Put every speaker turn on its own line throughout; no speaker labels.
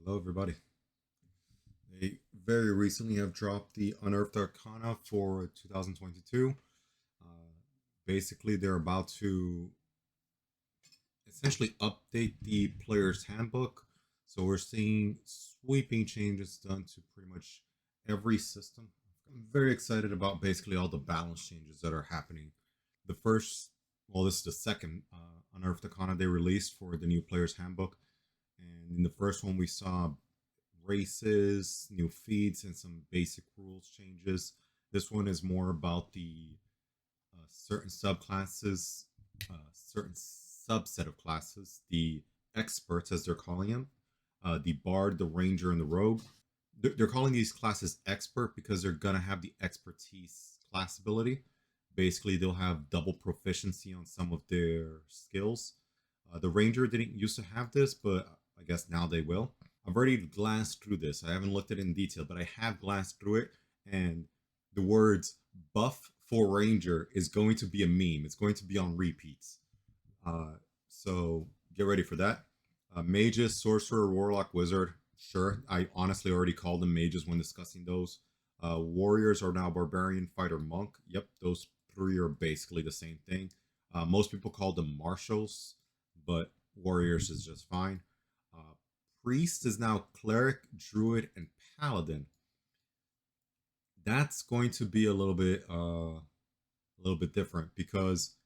Hello, everybody. They very recently have dropped the Unearthed Arcana for 2022. Uh, Basically, they're about to essentially update the player's handbook. So we're seeing sweeping changes done to pretty much every system. I'm very excited about basically all the balance changes that are happening. The first, well, this is the second Unearthed Arcana they released for the new player's handbook. And in the first one, we saw races, new feats, and some basic rules changes. This one is more about the certain subclasses, certain subset of classes, the experts, as they're calling them, the bard, the ranger, and the rogue. They're calling these classes expert because they're going to have the expertise class ability. Basically, they'll have double proficiency on some of their skills. The ranger didn't used to have this, but I guess now they will. I've already glanced through this. I haven't looked at it in detail, but I have glanced through it, and the words buff for ranger is going to be a meme. It's going to be on repeats. So get ready for that. Mages, sorcerer, warlock, wizard. Sure, I honestly already called them mages when discussing those. Warriors are now barbarian, fighter, monk. Yep, those three are basically the same thing. Most people call them marshals, but warriors is just fine. Uh, Priest is now cleric, druid, and paladin. That's going to be a little bit different because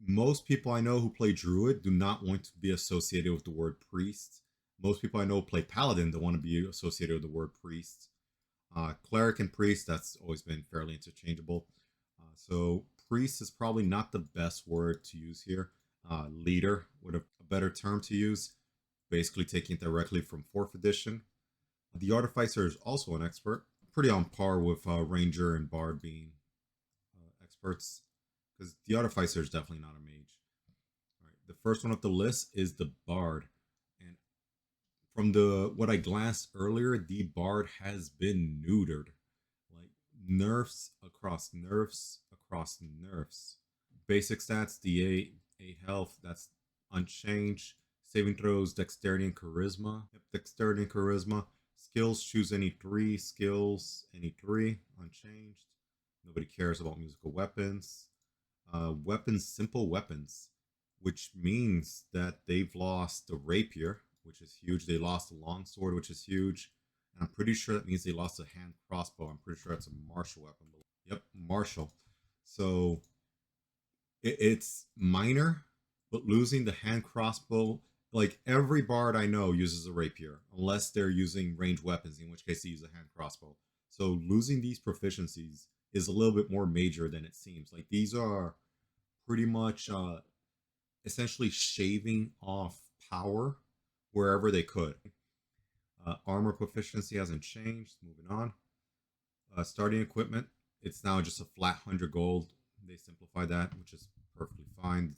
most people I know who play druid do not want to be associated with the word priest. Most people I know play paladin don't want to be associated with the word priest. Cleric and priest, that's always been fairly interchangeable. So priest is probably not the best word to use here. Leader would have a better term to use, basically taking it directly from 4th edition. The artificer is also an expert, pretty on par with ranger and bard being experts, because the artificer is definitely not a mage. All right, the first one up the list is the bard, and from the what I glanced earlier, the bard has been neutered, like nerfs across nerfs across nerfs. Basic stats: DA, health, that's unchanged. Saving throws, dexterity and charisma. Yep, dexterity and charisma. Skills, choose any three. Skills, any three, unchanged. Nobody cares about musical weapons. Weapons, simple weapons, which means that they've lost the rapier, which is huge. They lost the longsword, which is huge. And I'm pretty sure that means they lost a hand crossbow. I'm pretty sure it's a martial weapon. Yep, martial. So it's minor, but losing the hand crossbow, like every bard I know uses a rapier, unless they're using ranged weapons, in which case they use a hand crossbow. So losing these proficiencies is a little bit more major than it seems. Like these are pretty much essentially shaving off power wherever they could. Armor proficiency hasn't changed. Moving on. Starting equipment, it's now just a flat 100 gold. They simplify that, which is perfectly fine.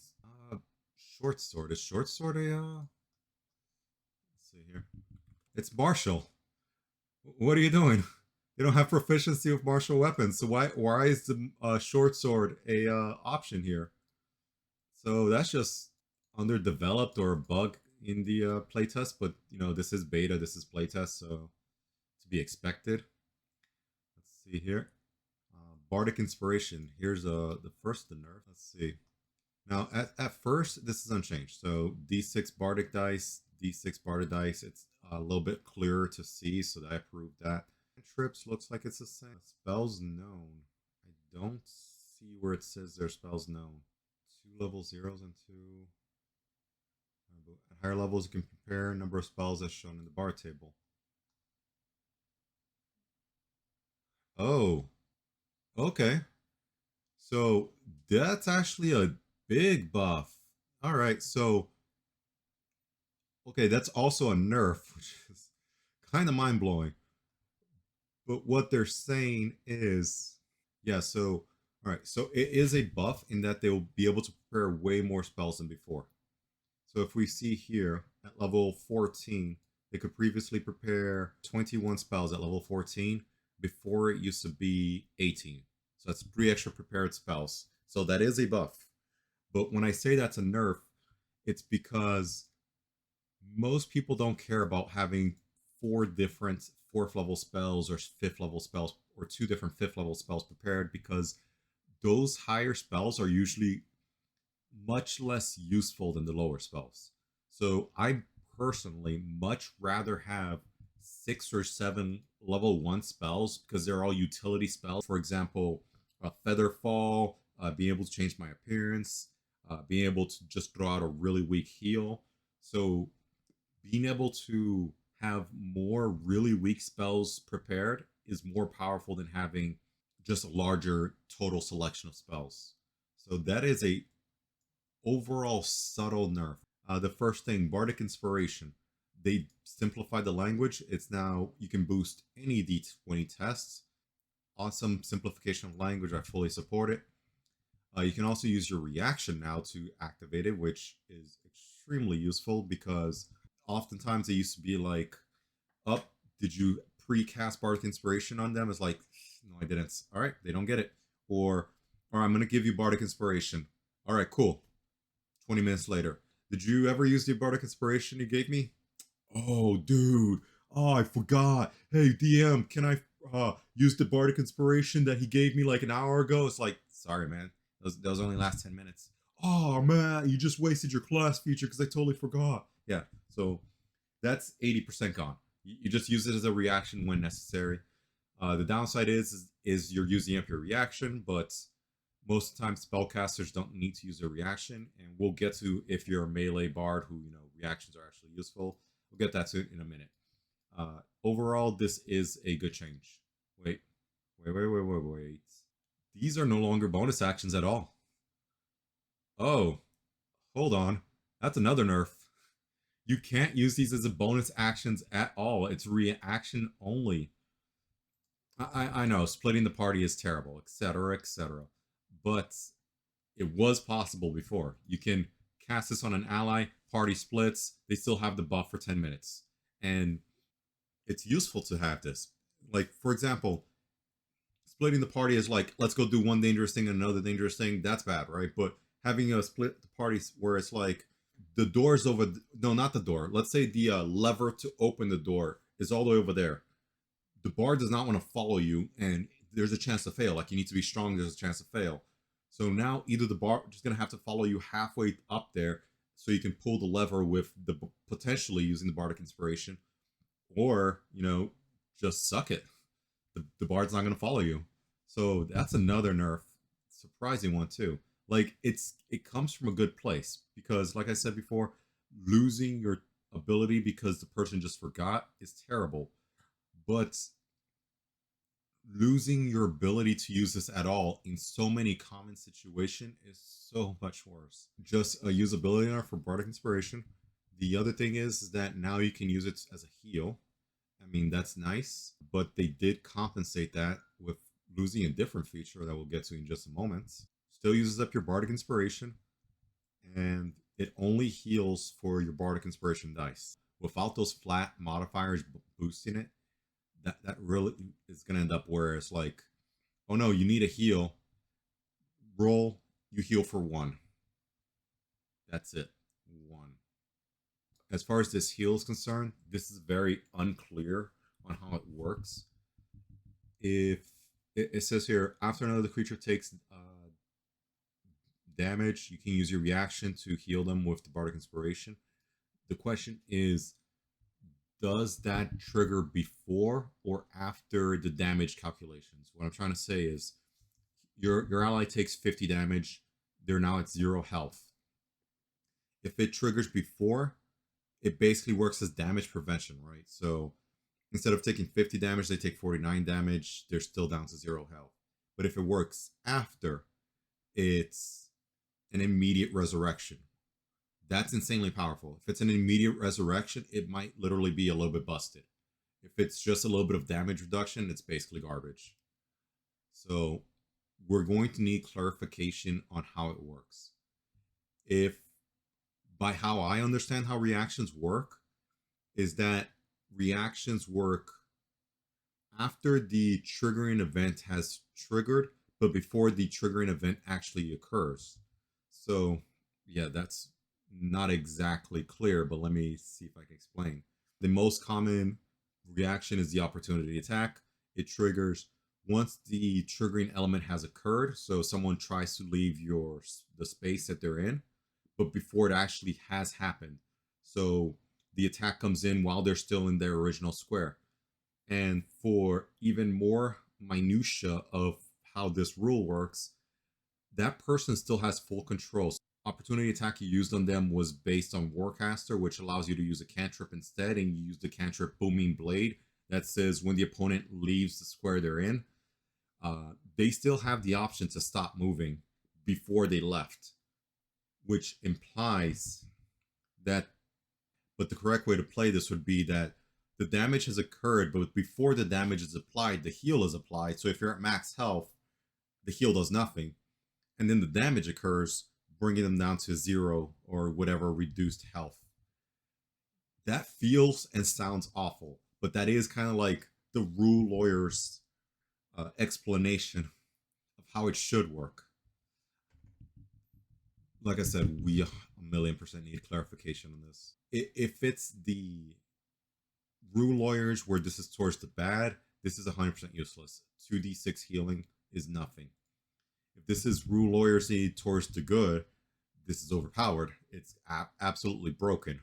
Short sword. Is short sword a. Let's see here. It's martial. What are you doing? You don't have proficiency with martial weapons, so why is the short sword a option here? So that's just underdeveloped or a bug in the playtest, but this is beta, this is playtest, so to be expected. Let's see here. Bardic Inspiration. Here's the first the nerf. Let's see. Now, at first, this is unchanged. So D6 Bardic dice, D6 Bardic dice. It's a little bit clearer to see, so that I proved that. Trips looks like it's the same. Spells known. I don't see where it says their spells known. 2 level zeros and 2. At higher levels, you can compare number of spells as shown in the bar table. Oh, okay. So that's actually a big buff. All right, so okay, that's also a nerf, which is kind of mind blowing. But what they're saying is, yeah, so all right, so it is a buff in that they will be able to prepare way more spells than before. So if we see here at level 14, they could previously prepare 21 spells at level 14. Before it used to be 18. So that's 3 extra prepared spells. So that is a buff. But when I say that's a nerf, it's because most people don't care about having 4 different 4th level spells or 5th level spells or 2 different 5th level spells prepared, because those higher spells are usually much less useful than the lower spells. So I personally much rather have 6 or 7 level 1 spells because they're all utility spells. For example, Feather Fall, being able to change my appearance, being able to just throw out a really weak heal. So being able to have more really weak spells prepared is more powerful than having just a larger total selection of spells. So that is a overall subtle nerf. The first thing, Bardic Inspiration. They simplified the language. It's now you can boost any D20 tests. Awesome simplification of language. I fully support it. You can also use your reaction now to activate it, which is extremely useful because oftentimes they used to be like, "Up, oh, did you pre-cast Bardic Inspiration on them?" It's like, "No, I didn't." All right, they don't get it. Or, "All right, I'm gonna give you Bardic Inspiration." All right, cool. 20 minutes later, "Did you ever use the Bardic Inspiration you gave me?" "Oh, dude. Oh, I forgot. Hey, DM, can I use the Bardic Inspiration that he gave me like an hour ago?" It's like, sorry, man. Those only last 10 minutes. "Oh, man, you just wasted your class feature because I totally forgot." Yeah, so that's 80% gone. You just use it as a reaction when necessary. The downside is you're using up your reaction, but most of the time spellcasters don't need to use a reaction, and we'll get to if you're a melee bard who reactions are actually useful. We'll get that to in a minute. Overall, this is a good change. Wait. These are no longer bonus actions at all. Oh, hold on. That's another nerf. You can't use these as a bonus actions at all. It's reaction only. I know splitting the party is terrible, etc., etc. But it was possible before. You can cast this on an ally, party splits, they still have the buff for 10 minutes. And it's useful to have this. Like, for example, splitting the party is like, let's go do one dangerous thing and another dangerous thing. That's bad, right? But having a split the party where it's like, the door's over, no, not the door. Let's say the lever to open the door is all the way over there. The bard does not want to follow you, and there's a chance to fail. Like, you need to be strong, there's a chance to fail. So now either the bard is going to have to follow you halfway up there so you can pull the lever with the potentially using the Bardic Inspiration, or, just suck it. The bard's not going to follow you. So that's another nerf. Surprising one, too. Like, it comes from a good place because, like I said before, losing your ability because the person just forgot is terrible. But losing your ability to use this at all in so many common situations is so much worse. Just a usability nerf for Bardic Inspiration. The other thing is that now you can use it as a heal. I mean, that's nice, but they did compensate that with losing a different feature that we'll get to in just a moment. Still uses up your Bardic Inspiration, and it only heals for your Bardic Inspiration dice. Without those flat modifiers boosting it, that really is going to end up where it's like, oh no, you need a heal. Roll, you heal for 1. That's it. 1. As far as this heal is concerned, this is very unclear on how it works. If it says here, after another creature takes damage, you can use your reaction to heal them with the Bardic Inspiration. The question is, does that trigger before or after the damage calculations? What I'm trying to say is, your ally takes 50 damage, they're now at 0 health. If it triggers before, it basically works as damage prevention, right? So instead of taking 50 damage, they take 49 damage, they're still down to 0 health. But if it works after, it's an immediate resurrection. That's insanely powerful. If it's an immediate resurrection, it might literally be a little bit busted. If it's just a little bit of damage reduction, it's basically garbage. So we're going to need clarification on how it works. If, by how I understand how reactions work, is that reactions work after the triggering event has triggered, but before the triggering event actually occurs. So yeah, that's not exactly clear, but let me see if I can explain. The most common reaction is the opportunity attack. It triggers once the triggering element has occurred. So someone tries to leave the space that they're in, but before it actually has happened. So the attack comes in while they're still in their original square. And for even more minutia of how this rule works, that person still has full control. So opportunity attack you used on them was based on Warcaster, which allows you to use a cantrip instead, and you use the cantrip Booming Blade that says when the opponent leaves the square they're in, they still have the option to stop moving before they left, which implies that, but the correct way to play this would be that the damage has occurred, but before the damage is applied, the heal is applied. So if you're at max health, the heal does nothing. And then the damage occurs, bringing them down to 0 or whatever reduced health. That feels and sounds awful, but that is kind of like the rule lawyer's explanation of how it should work. Like I said, we 1,000,000% need clarification on this. If it's the rule lawyers where this is towards the bad, this is 100% useless. 2d6 healing is nothing. If this is rule lawyers need towards the good, this is overpowered. It's absolutely broken.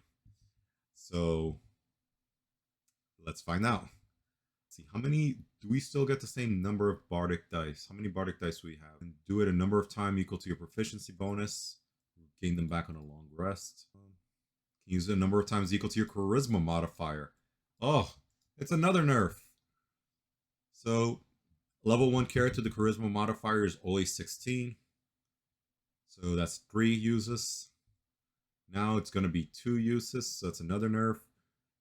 So let's find out. Let's see, how many do we still get the same number of bardic dice? How many bardic dice do we have? And do it a number of times equal to your proficiency bonus. Gain them back on a long rest. Can use it a number of times equal to your charisma modifier. Oh, it's another nerf. So level 1 character, the charisma modifier is always 16. So that's 3 uses. Now it's going to be 2 uses. So that's another nerf.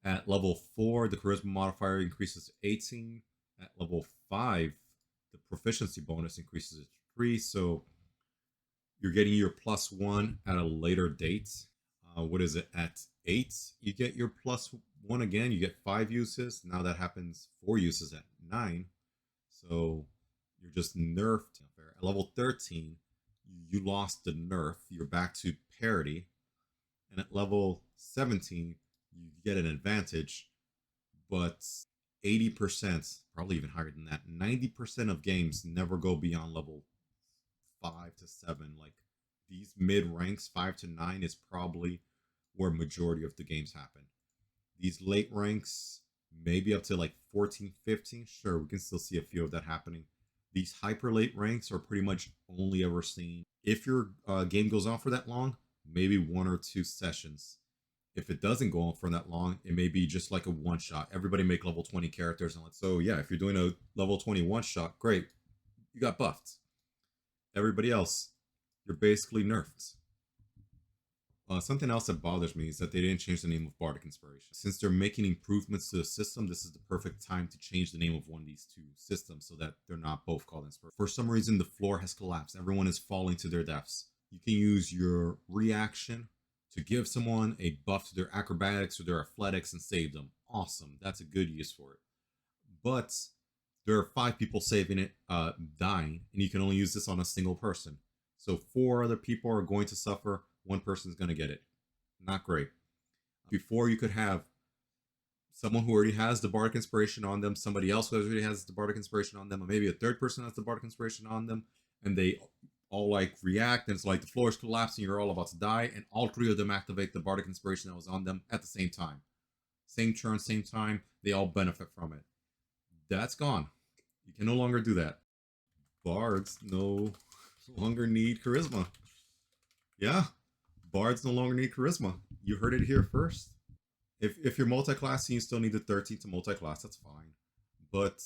At level 4, the charisma modifier increases to 18. At level 5, the proficiency bonus increases to 3. So you're getting your +1 at a later date. What is it? At 8, you get your +1 again. You get 5 uses. Now that happens 4 uses at 9. So you're just nerfed. At level 13, you lost the nerf. You're back to parity. And at level 17, you get an advantage. But 80%, probably even higher than that, 90% of games never go beyond level 5 to 7. Like these mid ranks, 5 to 9, is probably where majority of the games happen. These late ranks, maybe up to like 14, 15, sure, we can still see a few of that happening. These hyper late ranks are pretty much only ever seen, if your game goes on for that long, maybe 1 or 2 sessions. If it doesn't go on for that long, it may be just like a one shot. Everybody make level 20 characters. And so yeah, if you're doing a level 20 one shot, great, you got buffed. Everybody else, you're basically nerfed. Something else that bothers me is that they didn't change the name of Bardic Inspiration. Since they're making improvements to the system, this is the perfect time to change the name of one of these two systems so that they're not both called Inspiration. For some reason, the floor has collapsed. Everyone is falling to their deaths. You can use your reaction to give someone a buff to their acrobatics or their athletics and save them. Awesome. That's a good use for it. But there are 5 people saving it, dying, and you can only use this on a single person. So 4 other people are going to suffer. 1 person is going to get it. Not great. Before, you could have someone who already has the Bardic Inspiration on them, somebody else who already has the Bardic Inspiration on them, or maybe a 3rd person has the Bardic Inspiration on them, and they all like react, and it's like the floor is collapsing, you're all about to die, and all 3 of them activate the Bardic Inspiration that was on them at the same time. Same turn, same time, they all benefit from it. That's gone. You can no longer do that. Bards no longer need charisma. Yeah, bards no longer need charisma. You heard it here first. If you're multi-classing, you still need the 13 to multi-class, that's fine. But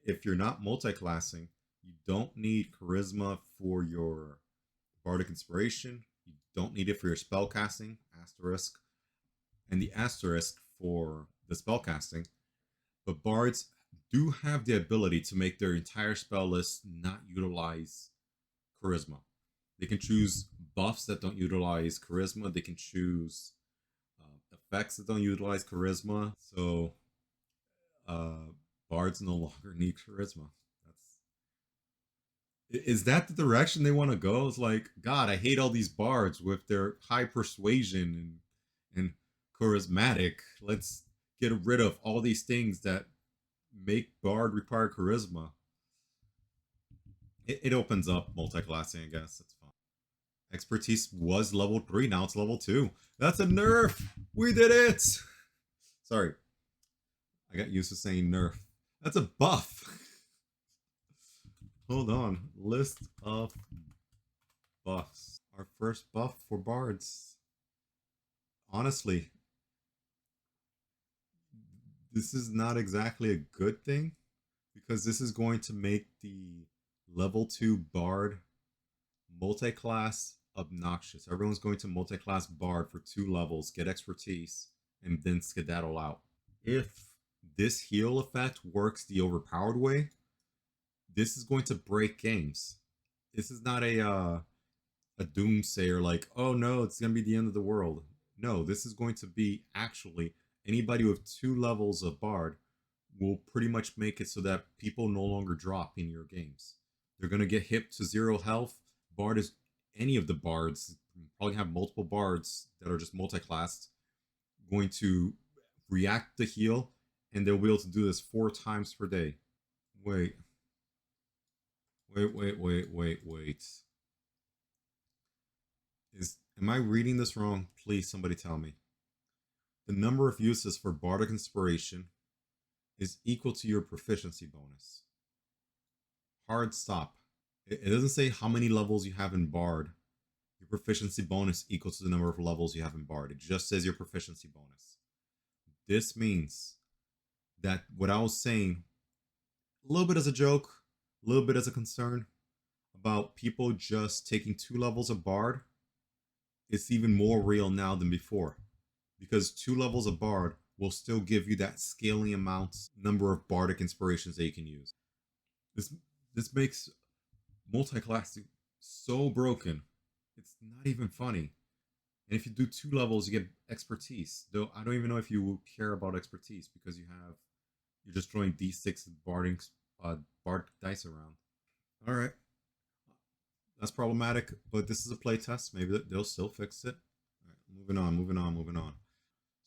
if you're not multi-classing, you don't need charisma for your Bardic Inspiration. You don't need it for your spellcasting, asterisk, and the asterisk for the spellcasting. But bards do have the ability to make their entire spell list not utilize charisma. They can choose buffs that don't utilize charisma. They can choose effects that don't utilize charisma. So bards no longer need charisma. Is that the direction they want to go? It's like, God, I hate all these bards with their high persuasion and charismatic. Let's get rid of all these things that make Bard require charisma. It opens up multi-classing, I guess. It's fun. Expertise was level 3, now it's level 2. That's a nerf! We did it! Sorry. I got used to saying nerf. That's a buff! Hold on. List of buffs. Our first buff for bards. Honestly, this is not exactly a good thing because this is going to make the level 2 bard multi-class obnoxious. Everyone's going to multi-class bard for 2 levels, get expertise, and then skedaddle out. If this heal effect works the overpowered way, this is going to break games. This is not a doomsayer like, oh no, it's gonna be the end of the world. No, this is going to be actually anybody with 2 levels of bard will pretty much make it so that people no longer drop in your games. They're gonna get hit to 0 health. Bard is any of the bards, probably have multiple bards that are just multi-classed, going to react to heal, and they'll be able to do this 4 times per day. Wait. Am I reading this wrong? Please, somebody tell me. The number of uses for Bardic Inspiration is equal to your proficiency bonus. Hard stop. It doesn't say how many levels you have in Bard. Your proficiency bonus equals to the number of levels you have in Bard. It just says your proficiency bonus. This means that what I was saying, a little bit as a joke, a little bit as a concern, about people just taking 2 levels of Bard, it's even more real now than before. Because 2 levels of Bard will still give you that scaling amount number of Bardic inspirations that you can use. This makes multi-classing so broken. It's not even funny. And if you do 2 levels, you get expertise. Though I don't even know if you will care about expertise because you're just throwing d6 Bard dice around. All right. That's problematic, but this is a playtest. Maybe they'll still fix it. All right, moving on.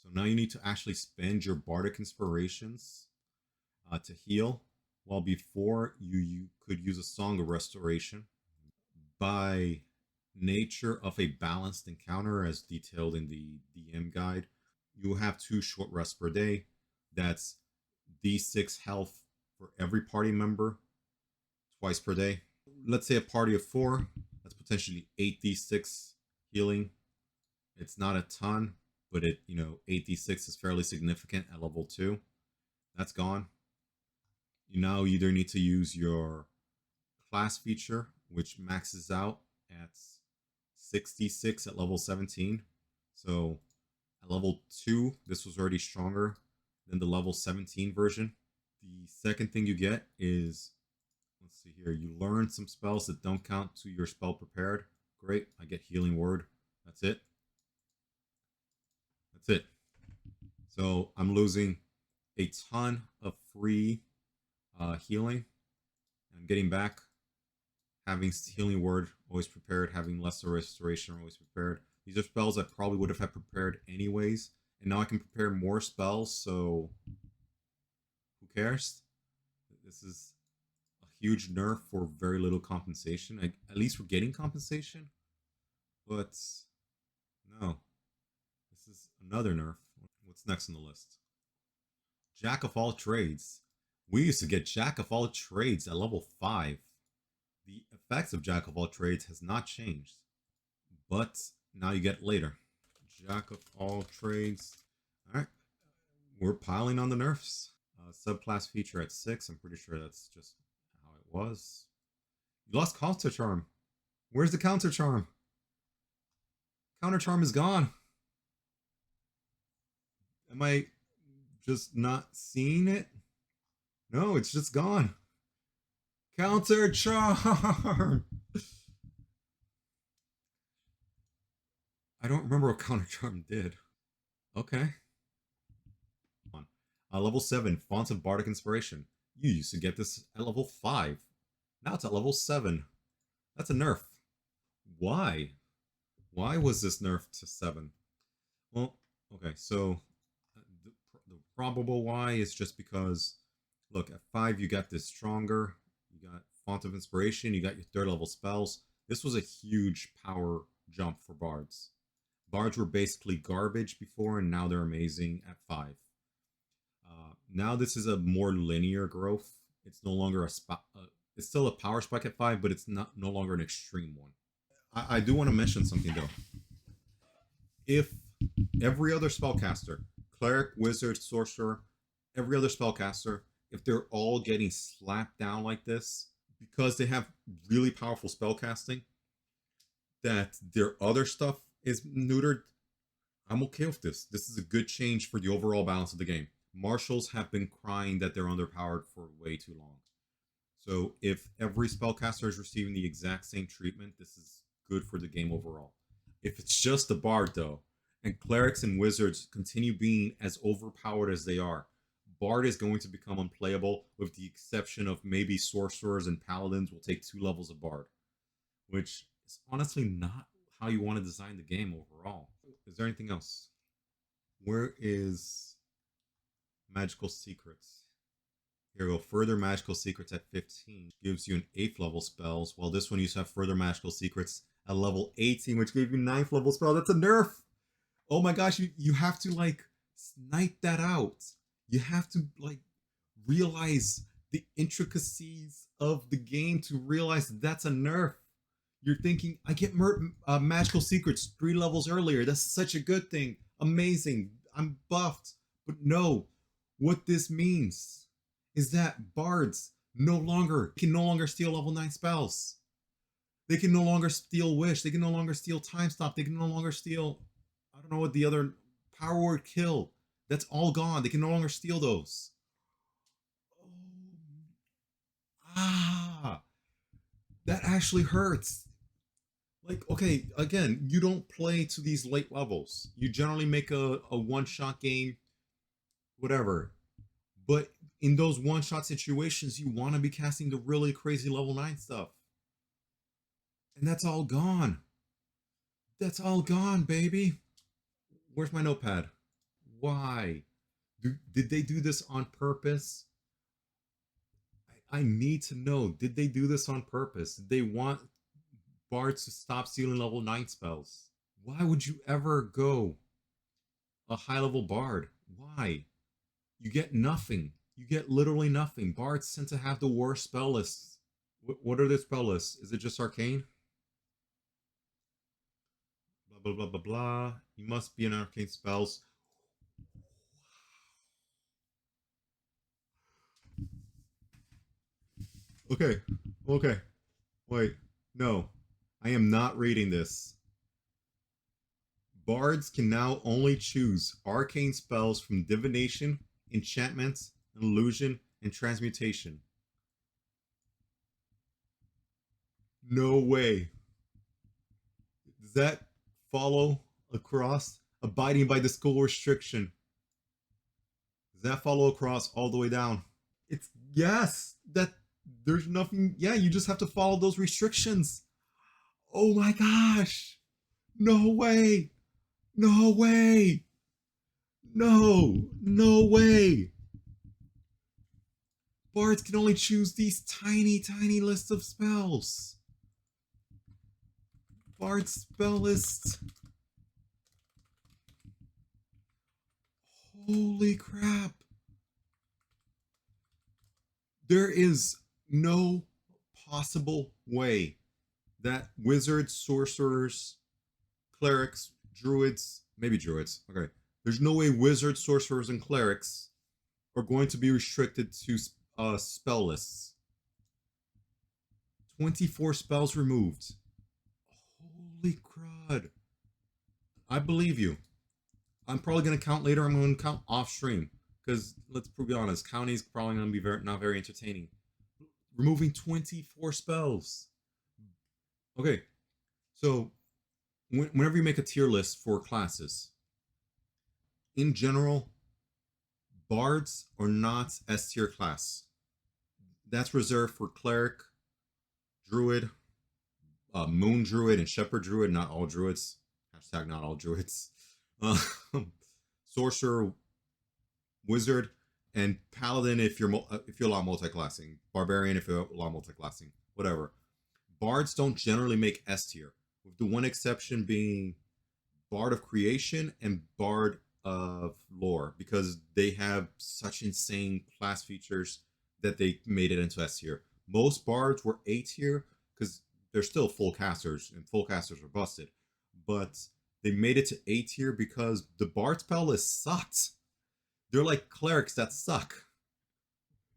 So now you need to actually spend your Bardic Inspirations to heal, while before you could use a Song of Restoration. By nature of a balanced encounter, as detailed in the DM guide, you have 2 short rests per day. That's d6 health for every party member, twice per day. Let's say a party of 4, that's potentially 8d6 healing. It's not a ton, but 8d6 is fairly significant at level 2. That's gone. You now either need to use your class feature, which maxes out at 66 at level 17. So at level 2, this was already stronger than the level 17 version. The second thing you get is, let's see here, you learn some spells that don't count to your spell prepared. Great, I get Healing Word. That's it. So I'm losing a ton of free healing. I'm getting back having Healing Word always prepared, having Lesser Restoration always prepared. These are spells I probably would have had prepared anyways, and now I can prepare more spells, so who cares? This is a huge nerf for very little compensation. At least we're getting compensation, but no. This is another nerf. What's next on the list? Jack of all trades. We used to get Jack of all trades at level 5. The effects of Jack of all trades has not changed, but now you get it later. Jack of all trades. All right, we're piling on the nerfs. Subclass feature at 6. I'm pretty sure that's just how it was. You lost counter charm. Where's the counter charm? Counter charm is gone. Am I just not seeing it? No, it's just gone. Counter charm. I don't remember what counter charm did. Okay. Level 7, Fonts of Bardic Inspiration. You used to get this at level 5. Now it's at level 7. That's a nerf. Why? Why was this nerfed to 7? Well, okay, so the probable why is just because, look, at 5 you got this stronger, you got font of inspiration, you got your third level spells. This was a huge power jump for bards. Bards were basically garbage before, and now they're amazing at 5. Now this is a more linear growth. It's no longer it's still a power spike at 5, but it's not no longer an extreme one. I do want to mention something though. If every other spellcaster, cleric, wizard, sorcerer, every other spellcaster, if they're all getting slapped down like this because they have really powerful spellcasting, that their other stuff is neutered, I'm okay with this. This is a good change for the overall balance of the game. Marshals have been crying that they're underpowered for way too long. So if every spellcaster is receiving the exact same treatment, this is good for the game overall. If it's just a bard though, and clerics and wizards continue being as overpowered as they are, bard is going to become unplayable, with the exception of maybe sorcerers and paladins will take 2 levels of bard, which is honestly not how you want to design the game overall. Is there anything else? Where is magical secrets? Here we go. Further magical secrets at 15 gives you an 8th level spells, while this one you have further magical secrets at level 18, which gave you 9th level spell. That's a nerf. Oh my gosh, you have to like snipe that out. You have to like realize the intricacies of the game to realize that's a nerf. You're thinking, I get magical secrets 3 levels earlier. That's such a good thing. Amazing. I'm buffed. But no, what this means is that bards can no longer steal level 9 spells. They can no longer steal wish. They can no longer steal time stop. They can no longer steal, I don't know what the other, power word kill. That's all gone. They can no longer steal those. That actually hurts. Like, okay, again, you don't play to these late levels. You generally make a one-shot game, whatever. But in those one-shot situations, you want to be casting the really crazy level 9 stuff. And that's all gone. That's all gone, baby. Where's my notepad? Why? Did they do this on purpose? I need to know. Did they do this on purpose? Did they want bards to stop stealing level 9 spells? Why would you ever go a high level bard? Why? You get nothing. You get literally nothing. Bards tend to have the worst spell lists. What are the spell lists? Is it just arcane? Blah, blah, blah, blah, blah. You must be an arcane spells. Okay. Okay. Wait. No. I am not reading this. Bards can now only choose arcane spells from divination, enchantments, illusion, and transmutation. No way. Does that follow across abiding by the school restriction? Does that follow across all the way down? It's yes. That there's nothing. Yeah, you just have to follow those restrictions. Oh my gosh. No way. No way. No way. Bards can only choose these tiny lists of spells. Bard spell list. Holy crap. There is no possible way that wizards, sorcerers, clerics, druids, maybe druids, okay. There's no way wizards, sorcerers, and clerics are going to be restricted to spell lists. 24 spells removed. Holy crud. I believe you. I'm probably going to count later. I'm going to count off stream. Because let's be honest, counting is probably going to be not very entertaining. Removing 24 spells. Okay. So, whenever you make a tier list for classes, in general, bards are not S tier class. That's reserved for cleric, druid, moon druid, and shepherd druid. Not all druids. Hashtag not all druids. Sorcerer, Wizard, and Paladin if you allow multi-classing. Barbarian if you allow multi-classing. Whatever. Bards don't generally make S tier, with the one exception being Bard of Creation and Bard of Lore, because they have such insane class features that they made it into S tier. Most bards were A tier because they're still full casters, and full casters are busted. But they made it to A tier because the bard spell list sucked. They're like clerics that suck.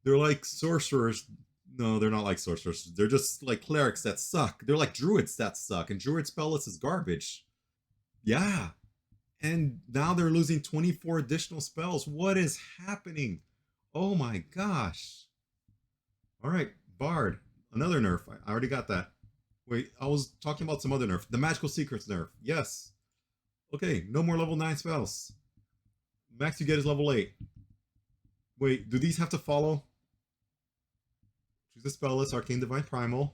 They're like sorcerers. No, they're not like sorcerers. They're just like clerics that suck. They're like druids that suck, and druid spell list is garbage. Yeah. And now they're losing 24 additional spells. What is happening? Oh my gosh. All right, Bard. Another nerf. I already got that. Wait, I was talking about some other nerf. The Magical Secrets nerf. Yes. Okay, no more level 9 spells. Max you get is level 8. Wait, do these have to follow? Choose the spell list, Arcane Divine Primal.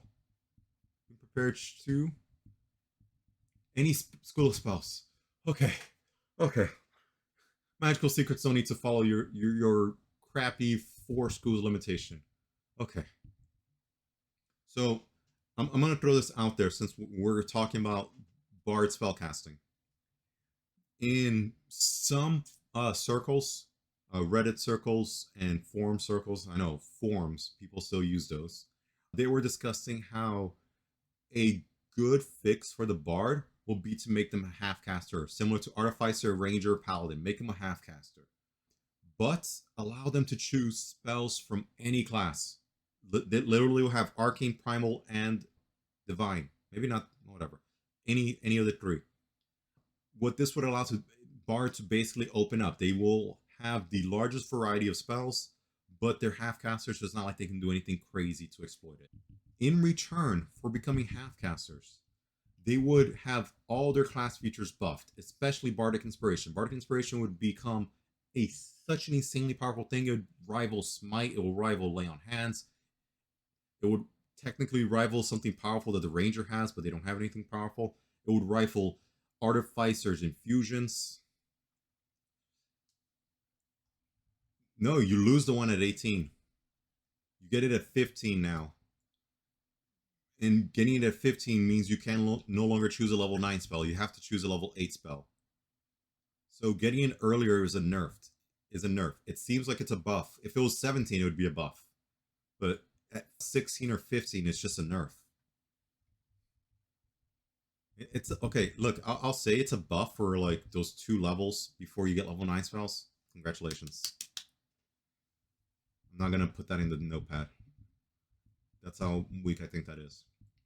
Prepare 2. Any school of spells. Okay. Okay. Magical Secrets don't need to follow your crappy 4 schools limitation. Okay. So I'm going to throw this out there since we're talking about Bard spellcasting. In some circles, Reddit circles and forum circles, I know forums, people still use those. They were discussing how a good fix for the Bard will be to make them a half caster, similar to Artificer, Ranger, Paladin. Make them a half caster, but allow them to choose spells from any class. They literally will have Arcane, Primal, and Divine. Maybe not, whatever. Any of the 3. What this would allow to Bard to basically open up. They will have the largest variety of spells, but they're half casters, so it's not like they can do anything crazy to exploit it. In return for becoming half casters, they would have all their class features buffed, especially Bardic Inspiration. Bardic Inspiration would become such an insanely powerful thing. It would rival Smite, it will rival Lay on Hands. It would technically rival something powerful that the Ranger has, but they don't have anything powerful. It would rival Artificer's Infusions. No, you lose the one at 18. You get it at 15 now. And getting it at 15 means you can no longer choose a level 9 spell. You have to choose a level 8 spell. So getting it earlier is a nerf. It seems like it's a buff. If it was 17, it would be a buff. But at 16 or 15, it's just a nerf. It's okay. Look, I'll say it's a buff for like those 2 levels before you get level 9 spells. Congratulations. I'm not gonna put that in the notepad. That's how weak I think that is.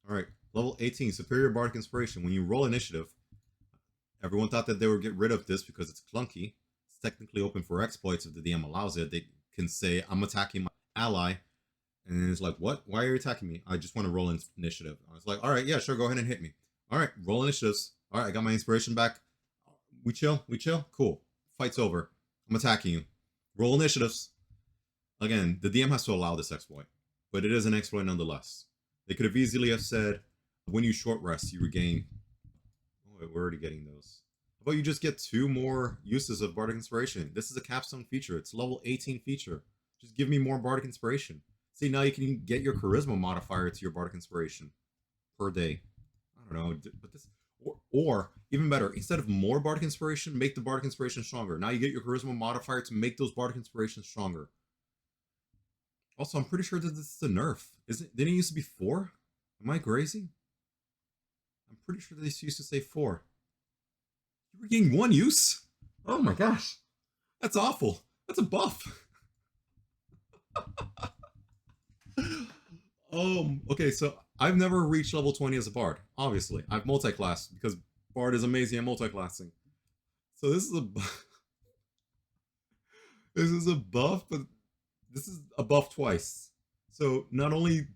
All right, level 18, Superior Bardic Inspiration. When you roll initiative, everyone thought that they would get rid of this because it's clunky. It's technically open for exploits if the DM allows it. They can say, I'm attacking my ally. And it's like, what? Why are you attacking me? I just want to roll initiative. I was like, all right, yeah, sure, go ahead and hit me. All right, roll initiatives. All right, I got my inspiration back. We chill? We chill? Cool. Fight's over. I'm attacking you. Roll initiatives. Again, the DM has to allow this exploit, but it is an exploit nonetheless. They could have easily have said, when you short rest, you regain. Oh, we're already getting those. How about you just get 2 more uses of Bardic Inspiration? This is a capstone feature. It's a level 18 feature. Just give me more Bardic Inspiration. See, now you can get your Charisma modifier to your Bardic Inspiration per day. I don't know, but this, or even better, instead of more Bardic Inspiration, make the Bardic Inspiration stronger. Now you get your Charisma modifier to make those Bardic Inspirations stronger. Also, I'm pretty sure that this is a nerf. Didn't it used to be 4? Am I crazy? I'm pretty sure this used to say 4. You were getting 1 use? Oh my gosh. That's awful. That's a buff. Okay, so I've never reached level 20 as a bard. Obviously, I've multi-classed because bard is amazing at multi-classing. So this is a this is a buff, but this is a buff twice. So not only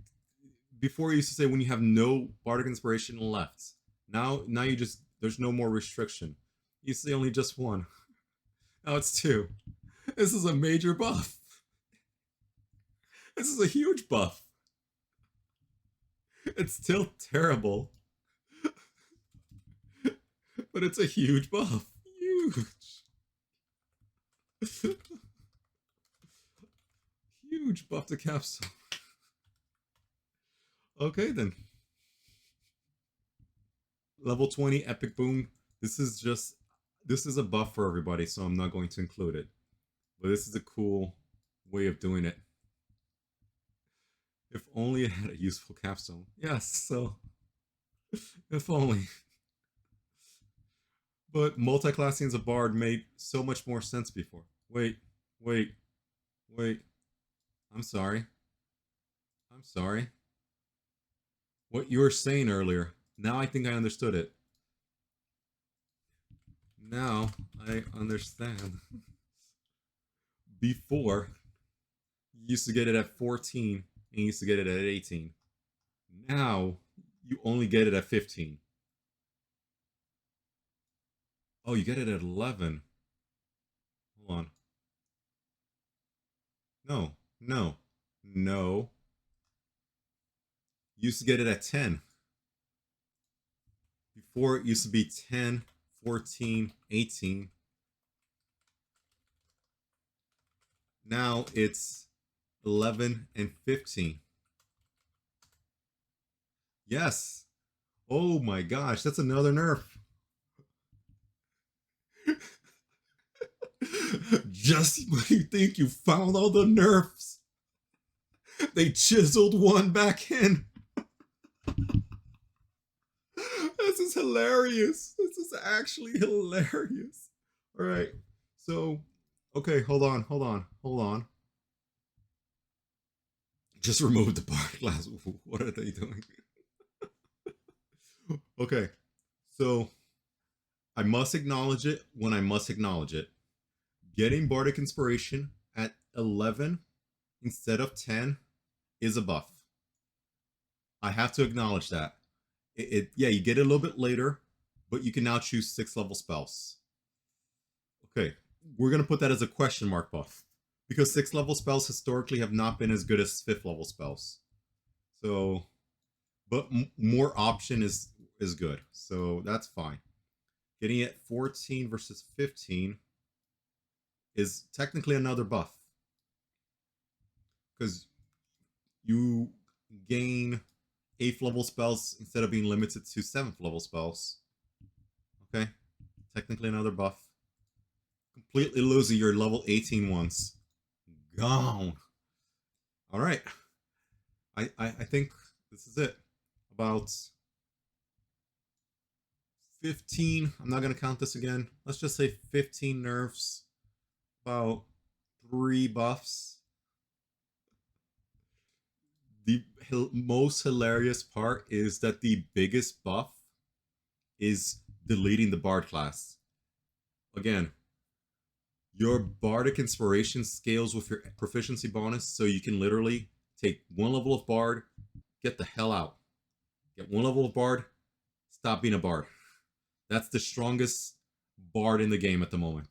before you used to say when you have no bardic inspiration left, now you just there's no more restriction. You say only just 1. Now it's 2. This is a major buff. This is a huge buff. It's still terrible. But it's a huge buff. Huge. Huge buff to capstone. Okay then. Level 20 epic boom. This is a buff for everybody, so I'm not going to include it. But this is a cool way of doing it. If only it had a useful capstone. Yes, so if only. But multi-classing as a bard made so much more sense before. Wait, wait, wait. I'm sorry. I'm sorry. What you were saying earlier. Now I think I understood it. Now I understand. Before, you used to get it at 14 and you used to get it at 18. Now, you only get it at 15. Oh, you get it at 11. Hold on. No, no, no. You used to get it at 10. Before, it used to be 10, 14, 18. Now it's 11 and 15. Yes. Oh my gosh, that's another nerf. Just when you think you found all the nerfs, they chiseled one back in. This is hilarious. This is actually hilarious. All right. So, okay, hold on. Just remove the bar glass. What are they doing? Okay. So, I must acknowledge it when I must acknowledge it. Getting Bardic Inspiration at 11 instead of 10 is a buff. I have to acknowledge that. Yeah, you get it a little bit later, but you can now choose 6 level spells. Okay, we're gonna put that as a question mark buff because 6 level spells historically have not been as good as 5th level spells. So, but more option is good, so that's fine. Getting it 14 versus 15 is technically another buff because you gain 8th level spells instead of being limited to 7th level spells. Okay, technically another buff. Completely losing your level 18 ones. Gone. All right. I think this is it. About 15. I'm not going to count this again. Let's just say 15 nerfs. About 3 buffs. The most hilarious part is that the biggest buff is deleting the bard class. Again, your bardic inspiration scales with your proficiency bonus, so you can literally take 1 level of bard, get the hell out. Get 1 level of bard, stop being a bard. That's the strongest bard in the game at the moment.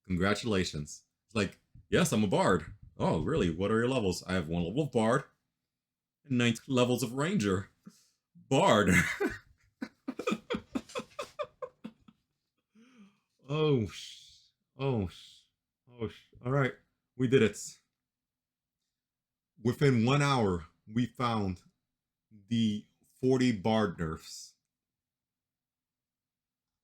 Congratulations. It's like, yes, I'm a bard. Oh, really? What are your levels? I have 1 level of bard and 19 levels of ranger. Bard. Oh, oh, oh. All right, we did it. Within 1 hour, we found the 40 bard nerfs.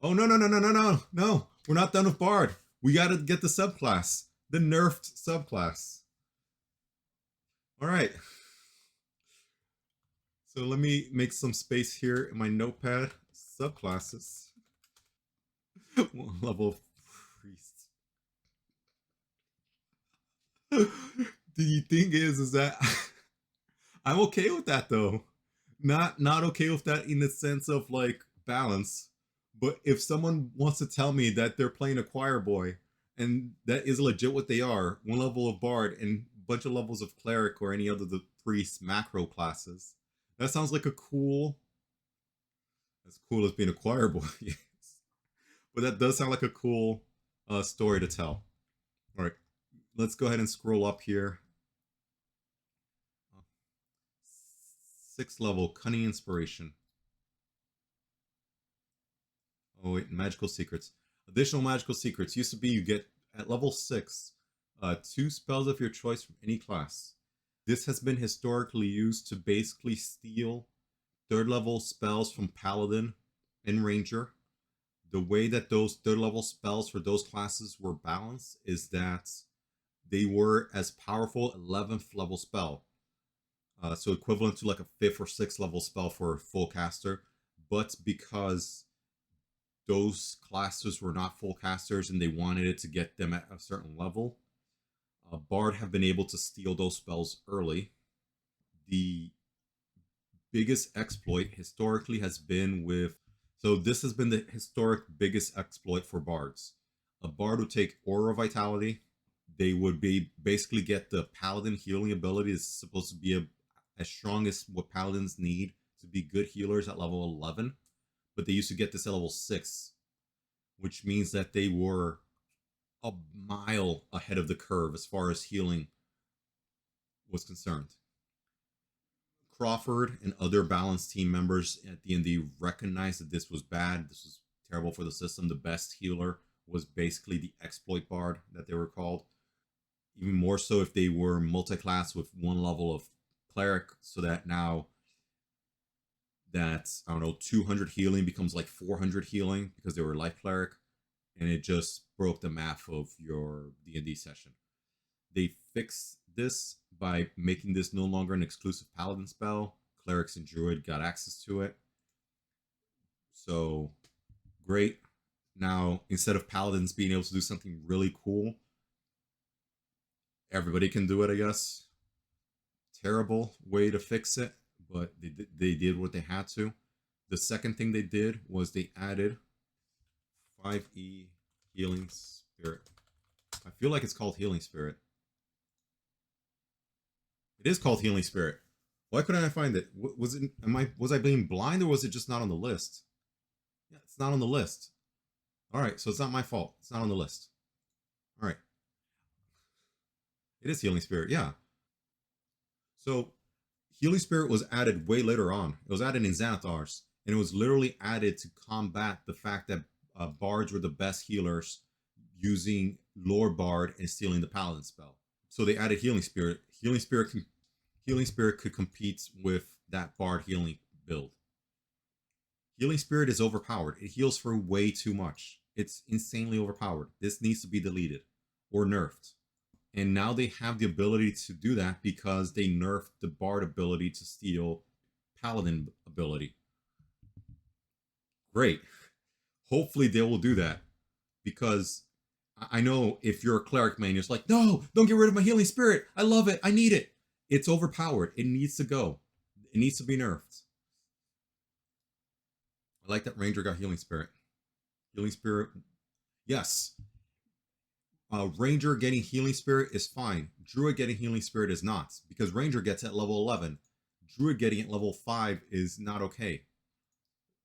Oh, no, no, no, no, no, no, no. We're not done with bard. We got to get the subclass, the nerfed subclass. All right. So let me make some space here in my notepad. Subclasses. 1 level of priest. The thing is that I'm okay with that though. Not okay with that in the sense of like balance. But if someone wants to tell me that they're playing a choir boy and that is legit what they are, 1 level of bard and a bunch of levels of cleric or any other the priest macro classes, that sounds like a cool, as cool as being a choir boy. Yes. But that does sound like a cool story to tell. All right, let's go ahead and scroll up here. 6th level, cunning inspiration. Oh wait, magical secrets. Additional magical secrets used to be you get at level 6 2 spells of your choice from any class. This has been historically used to basically steal 3rd level spells from Paladin and Ranger. The way that those 3rd level spells for those classes were balanced is that they were as powerful 11th level spell. So equivalent to like a 5th or 6th level spell for a full caster. But because those classes were not full casters and they wanted it to get them at a certain level, Bard have been able to steal those spells early. The biggest exploit historically has been with, so this has been the historic biggest exploit for bards. A bard would take Aura Vitality. They would be basically get the Paladin healing ability. It's supposed to be as strong as what Paladins need to be good healers at level 11. But they used to get this at level 6, which means that they were a mile ahead of the curve as far as healing was concerned. Crawford and other balanced team members at D&D recognized that this was bad. This was terrible for the system. The best healer was basically the exploit bard that they were called. Even more so if they were multi-class with 1 level of cleric, so that now that, I don't know, 200 healing becomes like 400 healing because they were life cleric, and it just broke the math of your D&D session. They fixed this by making this no longer an exclusive paladin spell. Clerics and druid got access to it. So, great. Now, instead of paladins being able to do something really cool, everybody can do it, I guess. Terrible way to fix it, but they did what they had to. The second thing they did was they added 5e Healing Spirit. I feel like it's called Healing Spirit. It is called Healing Spirit. Why couldn't I find it? Was I being blind, or was it just not on the list? Yeah, it's not on the list. All right, so it's not my fault. It's not on the list. All right. It is Healing Spirit, yeah. So Healing Spirit was added way later on. It was added in Xanathars, and it was literally added to combat the fact that bards were the best healers using Lore Bard and stealing the Paladin spell. So they added Healing Spirit. Healing Spirit could compete with that Bard healing build. Healing Spirit is overpowered. It heals for way too much. It's insanely overpowered. This needs to be deleted or nerfed. And now they have the ability to do that because they nerfed the Bard ability to steal Paladin ability. Great. Hopefully they will do that, because I know if you're a cleric main, it's like, no, don't get rid of my Healing Spirit. I love it. I need it. It's overpowered. It needs to go. It needs to be nerfed. I like that Ranger got Healing Spirit. Healing Spirit, yes. Ranger getting Healing Spirit is fine. Druid getting Healing Spirit is not, because Ranger gets at level 11. Druid getting at level 5 is not okay.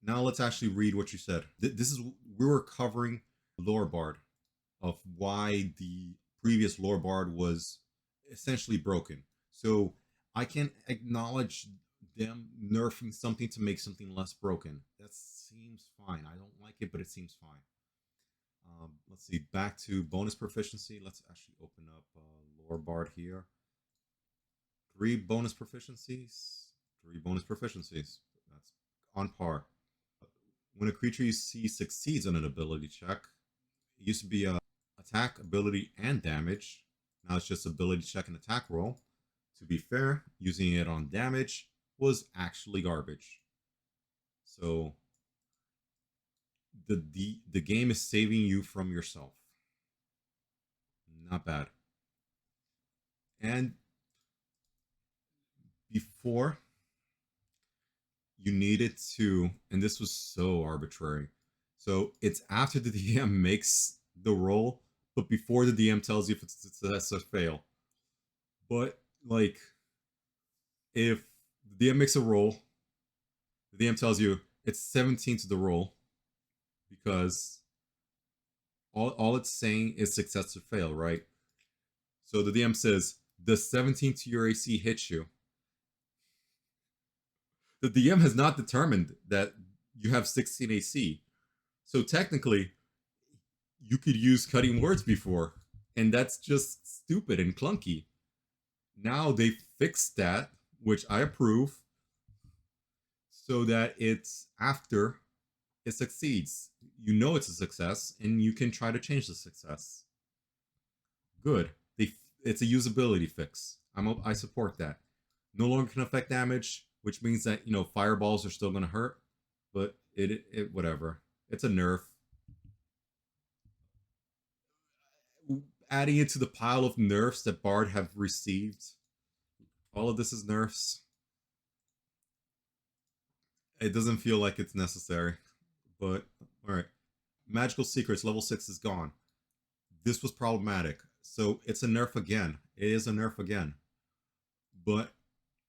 Now let's actually read what you said. This is, we were covering Lore Bard, of why the previous Lore Bard was essentially broken. So I can acknowledge them nerfing something to make something less broken. That seems fine. I don't like it, but it seems fine. Let's see, back to bonus proficiency. Let's actually open up Lore Bard here. 3 bonus proficiencies. 3 bonus proficiencies. That's on par. When a creature you see succeeds on an ability check, it used to be attack, ability, and damage. Now it's just ability check and attack roll. To be fair, using it on damage was actually garbage. So the game is saving you from yourself. Not bad. And before, you needed to, and this was so arbitrary. So it's after the DM makes the roll, but before the DM tells you if it's a success or fail. But like, if the DM makes a roll, the DM tells you it's 17 to the roll, because all it's saying is success or fail, right? So the DM says, the 17 to your AC hits you. The DM has not determined that you have 16 AC. So technically, you could use cutting words before. And that's just stupid and clunky. Now they fixed that, which I approve, so that it's after it succeeds. You know it's a success, and you can try to change the success. Good. It's a usability fix. I support that. No longer can affect damage, which means that fireballs are still going to hurt, but it whatever. It's a nerf. Adding it to the pile of nerfs that Bard have received. All of this is nerfs. It doesn't feel like it's necessary, but all right. Magical Secrets level 6 is gone. This was problematic. So it's a nerf again. It is a nerf again. But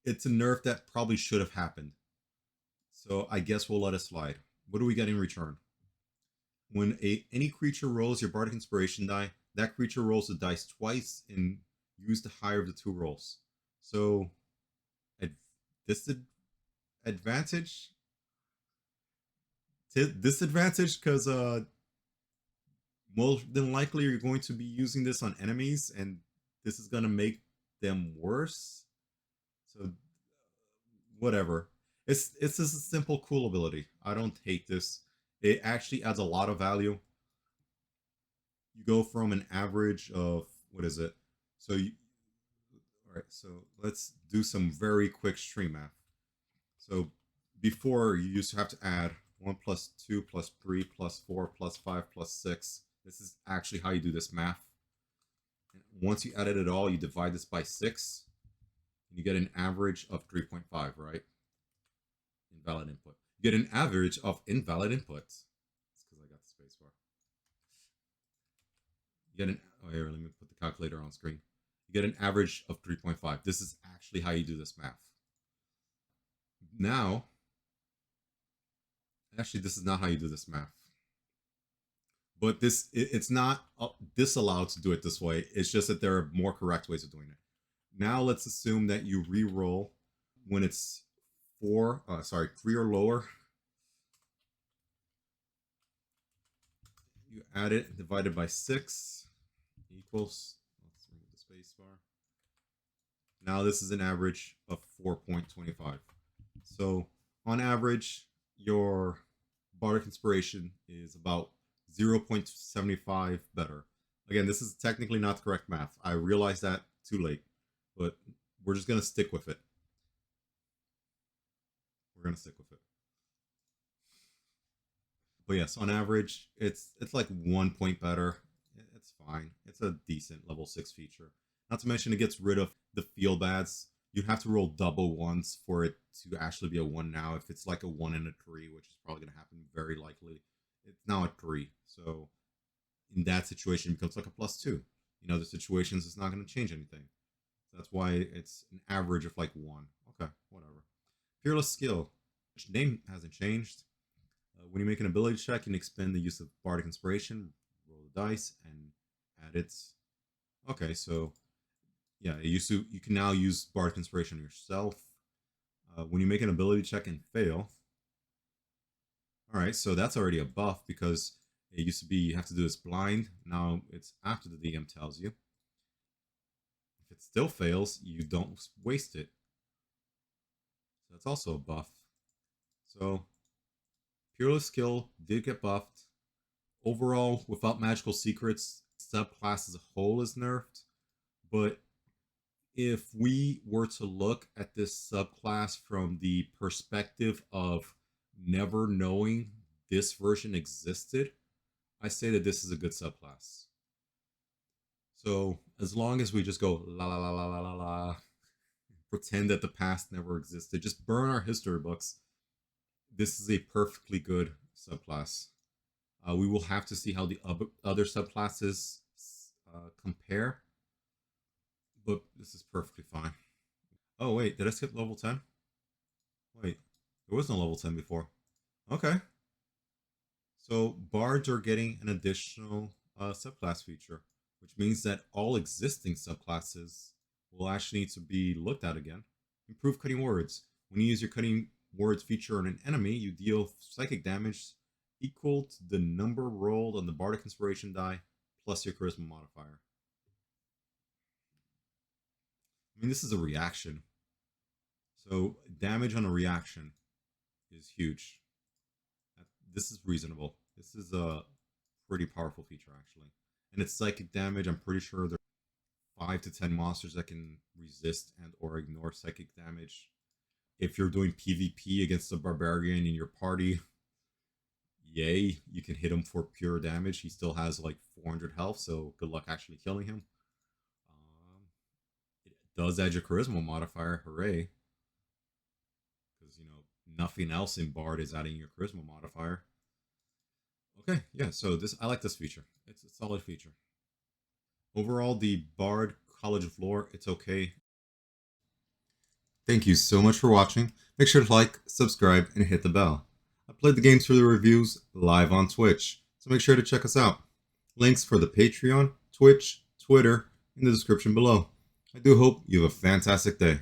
it's a nerf that probably should have happened. So I guess we'll let it slide. What do we get in return? When any creature rolls your Bardic Inspiration die, that creature rolls the dice twice and use the higher of the two rolls. So, disadvantage? Disadvantage because more than likely you're going to be using this on enemies, and this is going to make them worse. So, whatever. It's just a simple cool ability. I don't hate this. It actually adds a lot of value. You go from an average of what is it? So you all right, so let's do some very quick stream math. So before you used to have to add 1 plus 2 plus 3 plus 4 plus 5 plus 6. This is actually how you do this math. And once you added it all, you divide this by 6. And you get an average of 3.5, right? Invalid input. You get an average of invalid input. It's because I got the space bar. You get an, oh, here, let me put the calculator on screen. You get an average of 3.5. This is actually how you do this math. Now, actually, this is not how you do this math. But it's not disallowed to do it this way. It's just that there are more correct ways of doing it. Now let's assume that you re-roll when it's 3 or lower. You add it divided by 6 equals, let's remove the space bar. Now this is an average of 4.25. So on average, your Bardic Inspiration is about 0.75 better. Again, this is technically not the correct math. I realize that too late, but we're just going to stick with it. We're going to stick with it. But yes, on average, it's like 1 point better. It's fine. It's a decent level 6 feature. Not to mention it gets rid of the feel bads. You have to roll double ones for it to actually be a 1 now. If it's like a 1 and a 3, which is probably going to happen very likely, it's now a 3. So in that situation, it becomes like a +2. In other situations, it's not going to change anything. So that's why it's an average of like 1. Okay, whatever. Fearless Skill, which name hasn't changed. When you make an ability check, you can expend the use of Bardic Inspiration, roll the dice, and add it. Okay, so yeah, you can now use Bardic Inspiration yourself. When you make an ability check and fail, all right, so that's already a buff because it used to be you have to do this blind. Now it's after the DM tells you. If it still fails, you don't waste it. So that's also a buff. So Fearless Skill did get buffed. Overall, without magical secrets, subclass as a whole is nerfed. But if we were to look at this subclass from the perspective of never knowing this version existed, I say that this is a good subclass. So as long as we just go la la la la la la la, pretend that the past never existed, just burn our history books, this is a perfectly good subclass. We will have to see how the other subclasses compare, but this is perfectly fine. Oh wait, did I skip level 10? Wait, there was no level 10 before. Okay. So bards are getting an additional subclass feature, which means that all existing subclasses will actually need to be looked at again. Improve cutting words. When you use your cutting words feature on an enemy, you deal psychic damage equal to the number rolled on the Bardic Inspiration die plus your charisma modifier. I mean, this is a reaction. So damage on a reaction is huge. This is reasonable. This is a pretty powerful feature, actually. And it's psychic damage. I'm pretty sure there are 5 to 10 monsters that can resist and or ignore psychic damage. If you're doing PvP against a barbarian in your party, yay, you can hit him for pure damage. He still has like 400 health, so good luck actually killing him. It does add your charisma modifier, hooray. Because, nothing else in Bard is adding your charisma modifier. Okay, yeah, so I like this feature. It's a solid feature. Overall, the Bard College of Lore, it's okay. Thank you so much for watching. Make sure to like, subscribe, and hit the bell. I played the games for the reviews live on Twitch, so make sure to check us out. Links for the Patreon, Twitch, Twitter in the description below. I do hope you have a fantastic day.